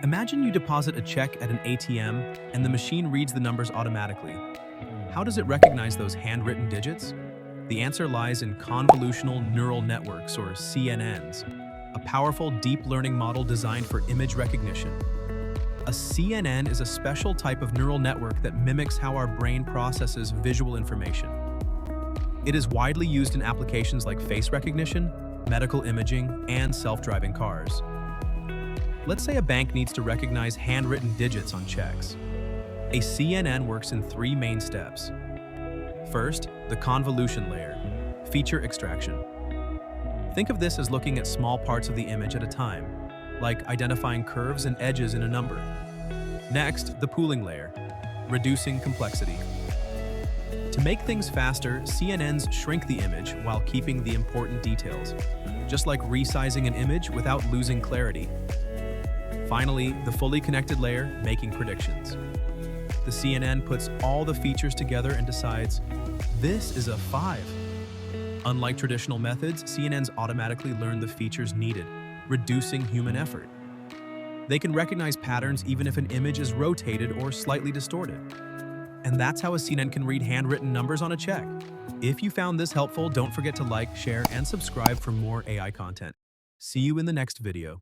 Imagine you deposit a check at an ATM and the machine reads the numbers automatically. How does it recognize those handwritten digits? The answer lies in convolutional neural networks, or CNNs, a powerful deep learning model designed for image recognition. A CNN is a special type of neural network that mimics how our brain processes visual information. It is widely used in applications like face recognition, medical imaging, and self-driving cars. Let's say a bank needs to recognize handwritten digits on checks. A CNN works in three main steps. First, the convolution layer, feature extraction. Think of this as looking at small parts of the image at a time, like identifying curves and edges in a number. Next, the pooling layer, reducing complexity. To make things faster, CNNs shrink the image while keeping the important details, just like resizing an image without losing clarity. Finally, the fully connected layer, making predictions. The CNN puts all the features together and decides, this is a 5. Unlike traditional methods, CNNs automatically learn the features needed, reducing human effort. They can recognize patterns even if an image is rotated or slightly distorted. And that's how a CNN can read handwritten numbers on a check. If you found this helpful, don't forget to like, share, and subscribe for more AI content. See you in the next video.